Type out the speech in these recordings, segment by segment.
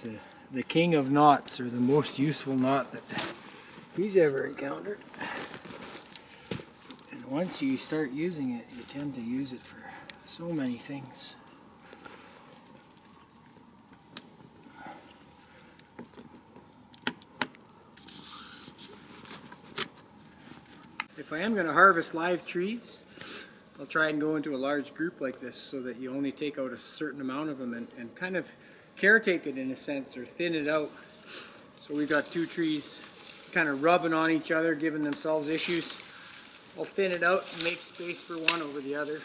is the king of knots, or the most useful knot that he's ever encountered. And once you start using it, you tend to use it for so many things. If I am going to harvest live trees, I'll try and go into a large group like this so that you only take out a certain amount of them and kind of caretake it in a sense, or thin it out. So we've got two trees kind of rubbing on each other, giving themselves issues. I'll thin it out and make space for one over the other.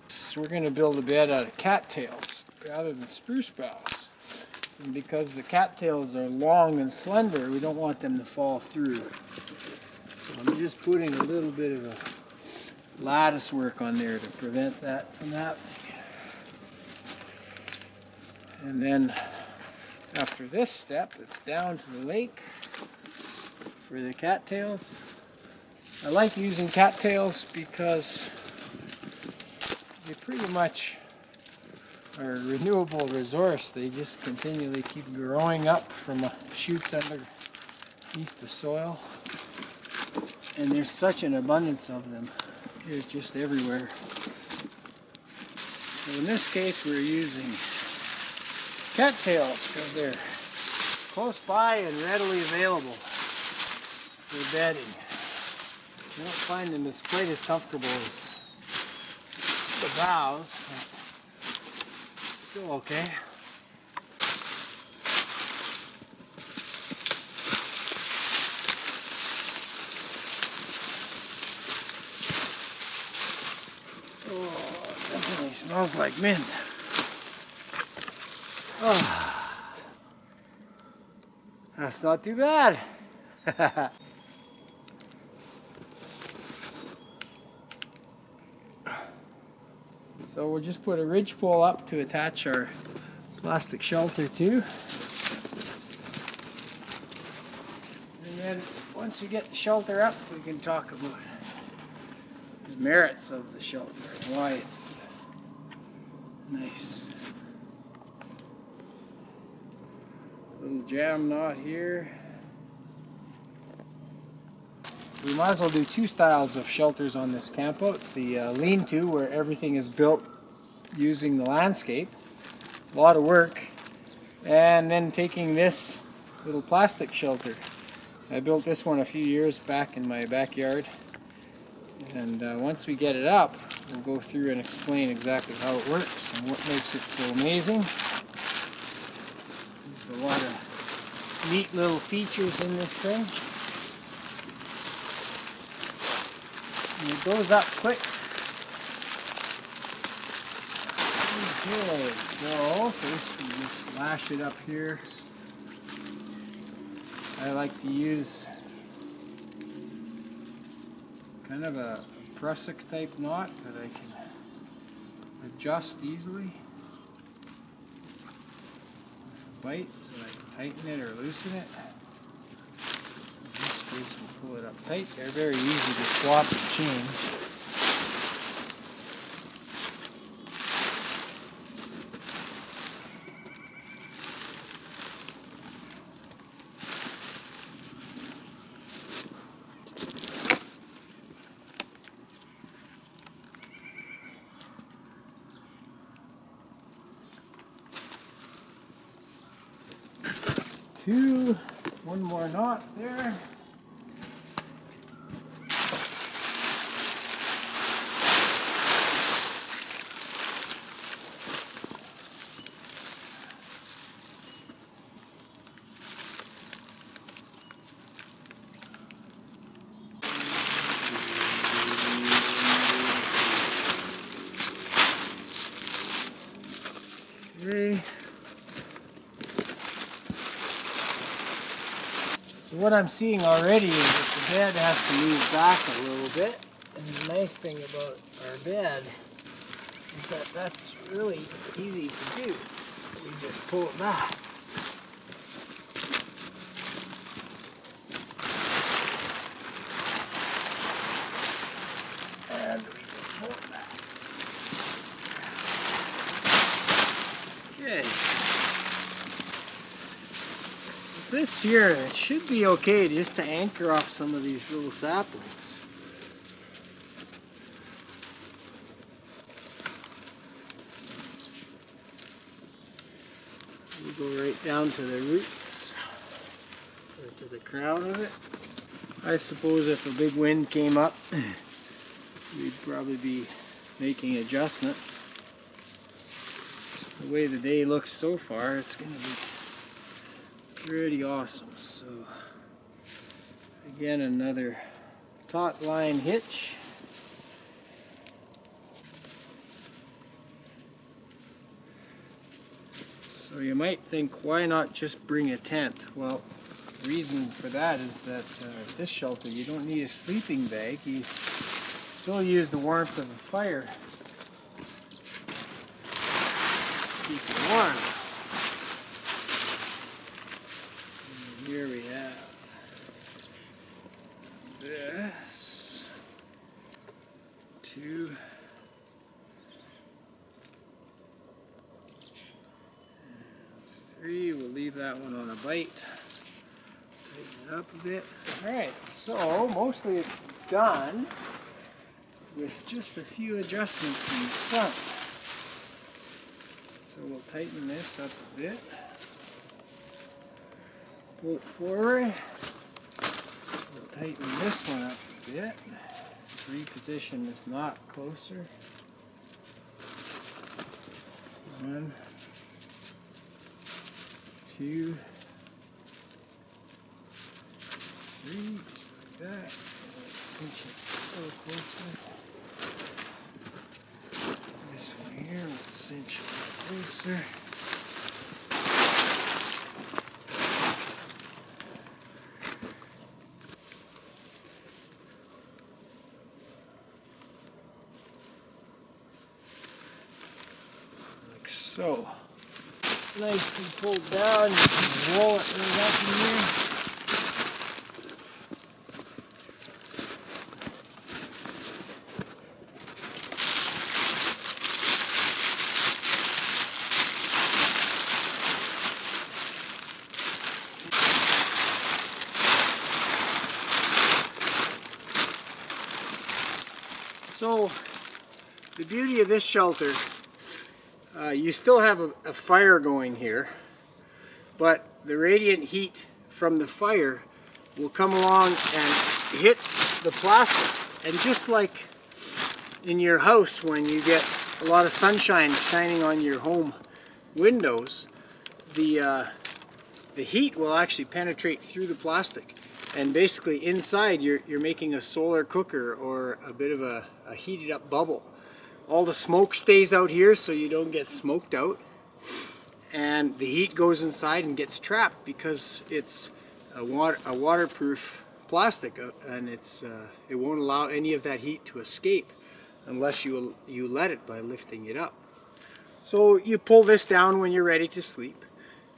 So we're going to build a bed out of cattails rather than spruce boughs. And because the cattails are long and slender, we don't want them to fall through. So I'm just putting a little bit of a lattice work on there to prevent that from happening. And then after this step, it's down to the lake for the cattails. I like using cattails because they pretty much are a renewable resource. They just continually keep growing up from shoots underneath the soil. And there's such an abundance of them. They're just everywhere. So in this case we're using cattails because they're close by and readily available for bedding. I don't find them as quite as comfortable as the boughs, but still okay. Oh, it definitely smells like mint. Oh, that's not too bad. So we'll just put a ridgepole up to attach our plastic shelter to. And then once we get the shelter up, we can talk about the merits of the shelter and why it's nice. Little jam knot here. We might as well do two styles of shelters on this campout. The lean-to, where everything is built using the landscape. A lot of work. And then taking this little plastic shelter. I built this one a few years back in my backyard. And once we get it up, we'll go through and explain exactly how it works and what makes it so amazing. There's a lot of neat little features in this thing. And it goes up quick. Okay, so first we just lash it up here. I like to use kind of a prusik type knot that I can adjust easily. Bite so I can tighten it or loosen it. In this case we'll pull it up tight. They're very easy to swap and change. One more knot there. Okay. So what I'm seeing already is that the bed has to move back a little bit. And the nice thing about our bed is that that's really easy to do. We just pull it back. And we just pull it back. this here, it should be okay just to anchor off some of these little saplings. We'll go right down to the roots, or to the crown of it. I suppose if a big wind came up, we'd probably be making adjustments. The way the day looks so far, it's going to be pretty awesome. So again, another taut line hitch. So you might think, why not just bring a tent? Well, the reason for that is that this shelter, you don't need a sleeping bag. You still use the warmth of a fire to keep you warm. And here we have this, 2, and 3. We'll leave that one on a bite. Tighten it up a bit. Alright, so mostly it's done with just a few adjustments in the front. So we'll tighten this up a bit. Pull it forward. We'll tighten this one up a bit. Reposition this knot closer. 1, 2, 3, just like that. Cinch it a little closer. This one here, we'll cinch it closer. Like so. Nicely pulled down, you can roll it right up in here. So, the beauty of this shelter, you still have a fire going here, but the radiant heat from the fire will come along and hit the plastic. And just like in your house when you get a lot of sunshine shining on your home windows, the heat will actually penetrate through the plastic. And basically inside you're making a solar cooker or a bit of a heated up bubble. All the smoke stays out here so you don't get smoked out. And the heat goes inside and gets trapped because it's a waterproof plastic, and it won't allow any of that heat to escape unless you let it by lifting it up. So you pull this down when you're ready to sleep.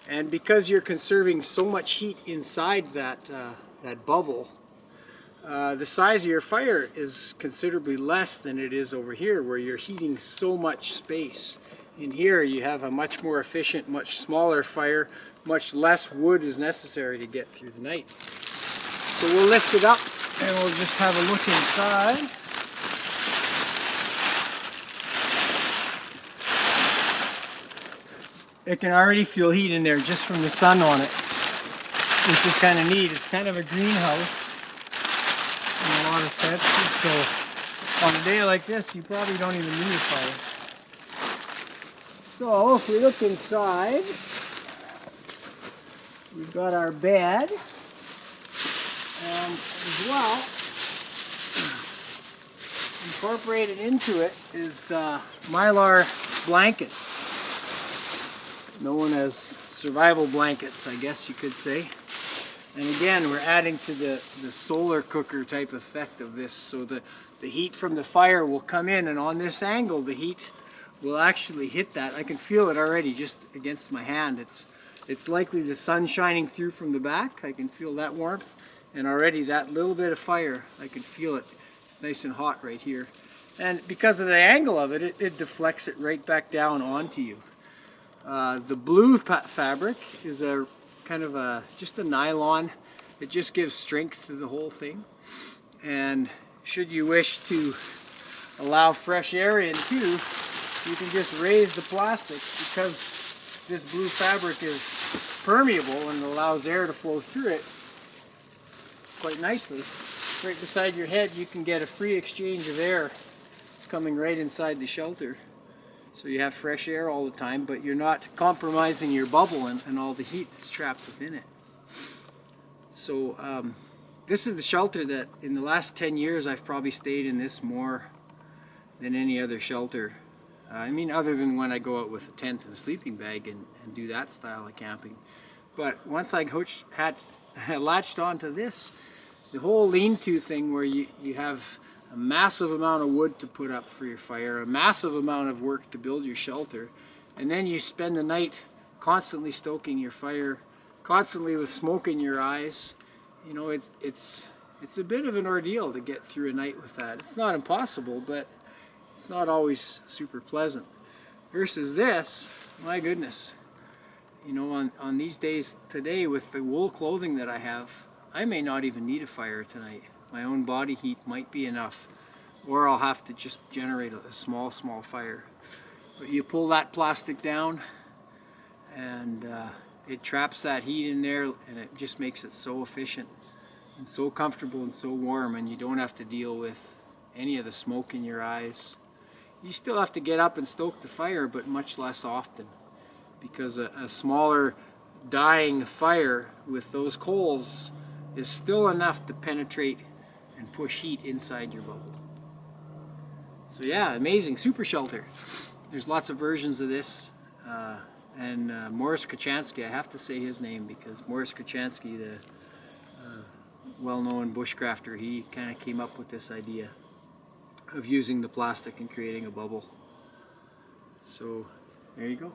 And because you're conserving so much heat inside that bubble, the size of your fire is considerably less than it is over here where you're heating so much space. In here you have a much more efficient, much smaller fire, much less wood is necessary to get through the night. So we'll lift it up and we'll just have a look inside. It can already feel heat in there just from the sun on it, which is kind of neat. It's kind of a greenhouse in a lot of senses, so on a day like this you probably don't even need a fire. So if we look inside, we've got our bed, and as well, incorporated into it is Mylar blankets, known as survival blankets, I guess you could say. And again, we're adding to the solar cooker type effect of this, so the heat from the fire will come in, and on this angle the heat will actually hit that. I can feel it already just against my hand. It's likely the sun shining through from the back. I can feel that warmth, and already that little bit of fire, I can feel it. It's nice and hot right here. And because of the angle of it, it deflects it right back down onto you. The blue fabric is a kind of just a nylon. It just gives strength to the whole thing. And should you wish to allow fresh air in too, you can just raise the plastic, because this blue fabric is permeable and allows air to flow through it quite nicely. Right beside your head you can get a free exchange of air coming right inside the shelter. So you have fresh air all the time, but you're not compromising your bubble and all the heat that's trapped within it. So this is the shelter that in the last 10 years I've probably stayed in this more than any other shelter. I mean, other than when I go out with a tent and a sleeping bag and do that style of camping. But once I latched onto this, the whole lean-to thing where you have a massive amount of wood to put up for your fire, a massive amount of work to build your shelter, and then you spend the night constantly stoking your fire, constantly with smoke in your eyes. You know, it's a bit of an ordeal to get through a night with that. It's not impossible, but it's not always super pleasant. Versus this, my goodness, you know, on these days today with the wool clothing that I have, I may not even need a fire tonight. My own body heat might be enough, or I'll have to just generate a small fire. But you pull that plastic down and it traps that heat in there, and it just makes it so efficient and so comfortable and so warm, and you don't have to deal with any of the smoke in your eyes. You still have to get up and stoke the fire, but much less often, because a smaller dying fire with those coals is still enough to penetrate and push heat inside your bubble. So yeah, amazing super shelter. There's lots of versions of this, and Morris Kochanski, I have to say his name because Morris Kochanski, the well-known bushcrafter, he kind of came up with this idea of using the plastic and creating a bubble. So there you go.